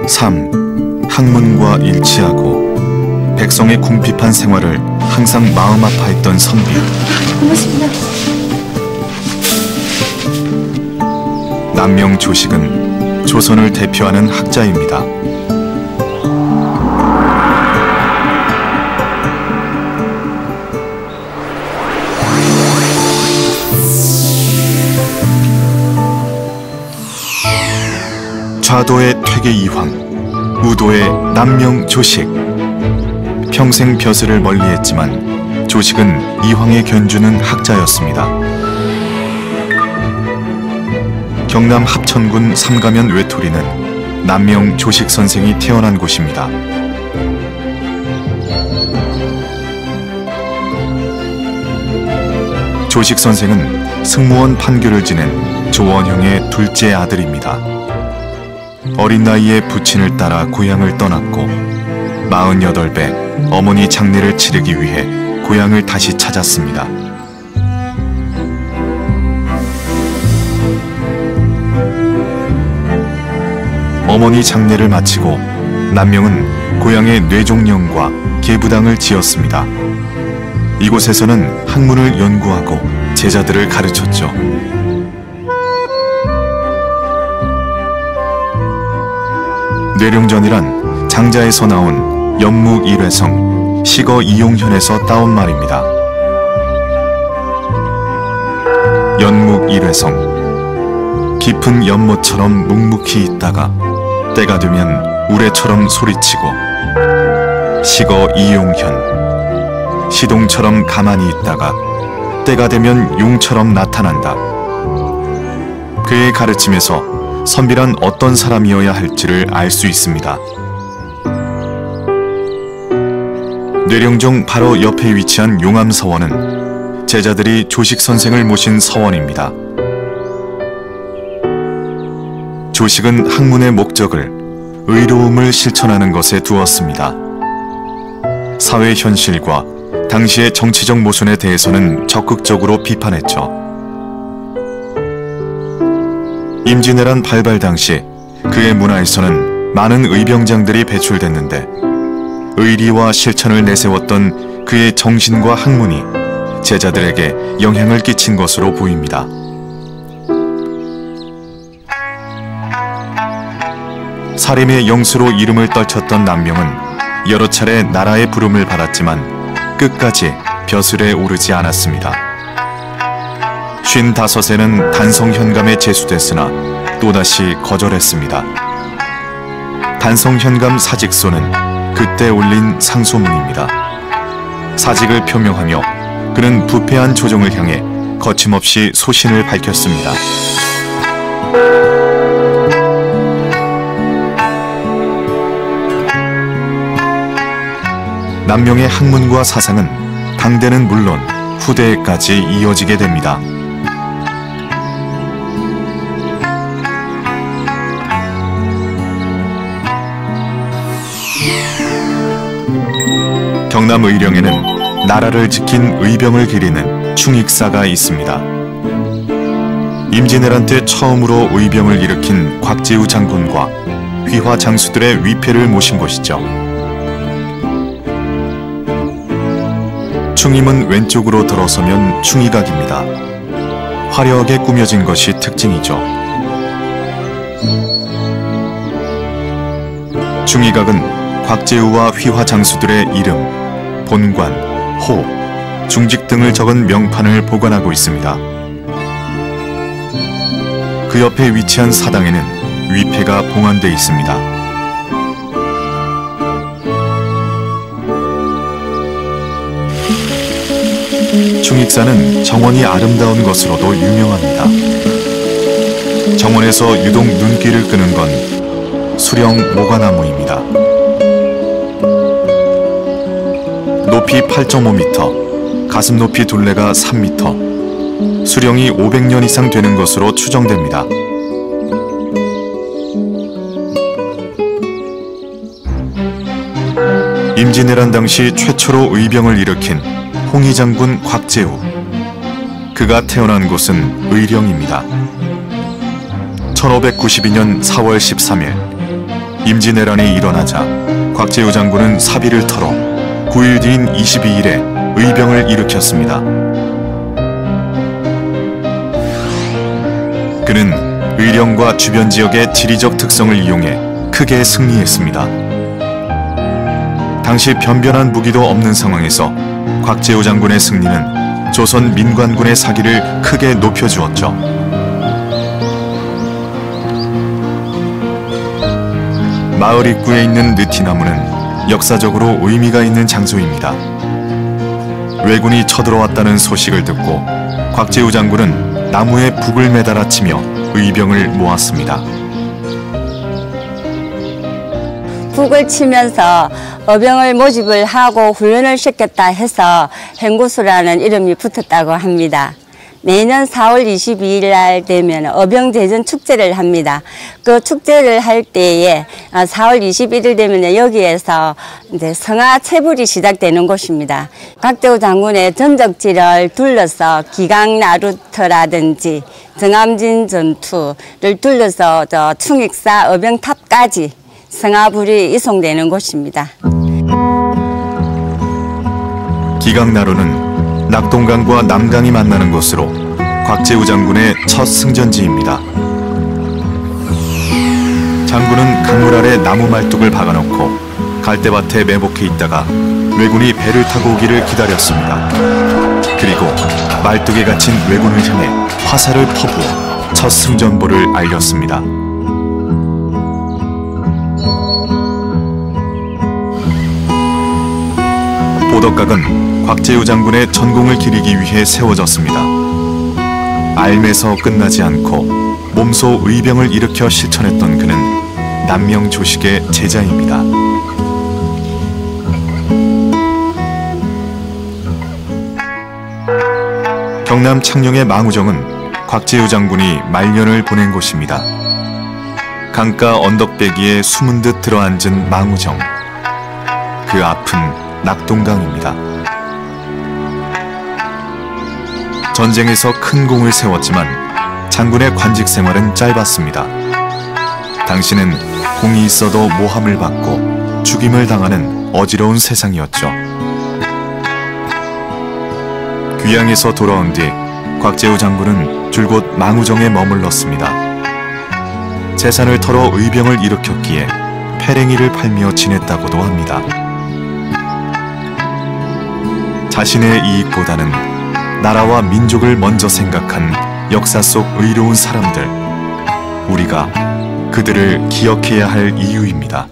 3. 학문과 일치하고 백성의 궁핍한 생활을 항상 마음 아파했던 선비. 고맙습니다. 남명 조식은 조선을 대표하는 학자입니다. 좌도의 퇴계 이황, 우도의 남명 조식. 평생 벼슬을 멀리했지만 조식은 이황에 견주는 학자였습니다. 경남 합천군 삼가면 외톨이는 남명 조식 선생이 태어난 곳입니다. 조식 선생은 승무원 판교를 지낸 조원형의 둘째 아들입니다. 어린 나이에 부친을 따라 고향을 떠났고 48배 어머니 장례를 치르기 위해 고향을 다시 찾았습니다. 어머니 장례를 마치고 남명은 고향에 뇌종령과 계부당을 지었습니다. 이곳에서는 학문을 연구하고 제자들을 가르쳤죠. 뇌룡전이란 장자에서 나온 연묵일회성, 시거 이용현에서 따온 말입니다. 연묵일회성, 깊은 연못처럼 묵묵히 있다가 때가 되면 우레처럼 소리치고, 시거 이용현, 시동처럼 가만히 있다가 때가 되면 용처럼 나타난다. 그의 가르침에서 선비란 어떤 사람이어야 할지를 알 수 있습니다. 뇌룡정 바로 옆에 위치한 용암서원은 제자들이 조식 선생을 모신 서원입니다. 조식은 학문의 목적을 의로움을 실천하는 것에 두었습니다. 사회 현실과 당시의 정치적 모순에 대해서는 적극적으로 비판했죠. 임진왜란 발발 당시 그의 문화에서는 많은 의병장들이 배출됐는데 의리와 실천을 내세웠던 그의 정신과 학문이 제자들에게 영향을 끼친 것으로 보입니다. 사림의 영수로 이름을 떨쳤던 남명은 여러 차례 나라의 부름을 받았지만 끝까지 벼슬에 오르지 않았습니다. 55세는 단성현감에 제수됐으나 또다시 거절했습니다. 단성현감 사직서는 그때 올린 상소문입니다. 사직을 표명하며 그는 부패한 조정을 향해 거침없이 소신을 밝혔습니다. 남명의 학문과 사상은 당대는 물론 후대에까지 이어지게 됩니다. 경남 의령에는 나라를 지킨 의병을 기리는 충익사가 있습니다. 임진왜란 때 처음으로 의병을 일으킨 곽재우 장군과 휘화 장수들의 위패를 모신 곳이죠. 충임은 왼쪽으로 들어서면 충이각입니다. 화려하게 꾸며진 것이 특징이죠. 충이각은 곽재우와 휘화 장수들의 이름, 본관, 호, 중직 등을 적은 명판을 보관하고 있습니다. 그 옆에 위치한 사당에는 위패가 봉안돼 있습니다. 충익사는 정원이 아름다운 것으로도 유명합니다. 정원에서 유독 눈길을 끄는 건 수령 모과나무입니다. 높이 8.5m, 가슴 높이 둘레가 3m, 수령이 500년 이상 되는 것으로 추정됩니다. 임진왜란 당시 최초로 의병을 일으킨 홍의장군 곽재우. 그가 태어난 곳은 의령입니다. 1592년 4월 13일 임진왜란이 일어나자 곽재우 장군은 사비를 털어 9일 뒤인 22일에 의병을 일으켰습니다. 그는 의령과 주변 지역의 지리적 특성을 이용해 크게 승리했습니다. 당시 변변한 무기도 없는 상황에서 곽재우 장군의 승리는 조선 민관군의 사기를 크게 높여주었죠. 마을 입구에 있는 느티나무는 역사적으로 의미가 있는 장소입니다. 왜군이 쳐들어왔다는 소식을 듣고 곽재우 장군은 나무에 북을 매달아 치며 의병을 모았습니다. 북을 치면서 어병을 모집을 하고 훈련을 시켰다 해서 행구수라는 이름이 붙었다고 합니다. 매년 4월 22일 날 되면 어병대전 축제를 합니다. 그 축제를 할 때에 4월 21일 되면 여기에서 이제 성화 체불이 시작되는 곳입니다. 곽재우 장군의 전적지를 둘러서 기강나루터라든지 정암진 전투를 둘러서 저 충익사 어병탑까지 성화불이 이송되는 곳입니다. 기강나루는 낙동강과 남강이 만나는 곳으로 곽재우 장군의 첫 승전지입니다. 장군은 강물 아래 나무 말뚝을 박아놓고 갈대밭에 매복해 있다가 왜군이 배를 타고 오기를 기다렸습니다. 그리고 말뚝에 갇힌 왜군을 향해 화살을 퍼부어 첫 승전보를 알렸습니다. 보덕각은 곽재우 장군의 전공을 기리기 위해 세워졌습니다. 알매서 끝나지 않고 몸소 의병을 일으켜 실천했던 그는 남명 조식의 제자입니다. 경남 창녕의 망우정은 곽재우 장군이 말년을 보낸 곳입니다. 강가 언덕배기에 숨은 듯 들어앉은 망우정. 그 앞은 낙동강입니다. 전쟁에서 큰 공을 세웠지만 장군의 관직 생활은 짧았습니다. 당시는 공이 있어도 모함을 받고 죽임을 당하는 어지러운 세상이었죠. 귀양에서 돌아온 뒤 곽재우 장군은 줄곧 망우정에 머물렀습니다. 재산을 털어 의병을 일으켰기에 패랭이를 팔며 지냈다고도 합니다. 자신의 이익보다는 나라와 민족을 먼저 생각한 역사 속 의로운 사람들, 우리가 그들을 기억해야 할 이유입니다.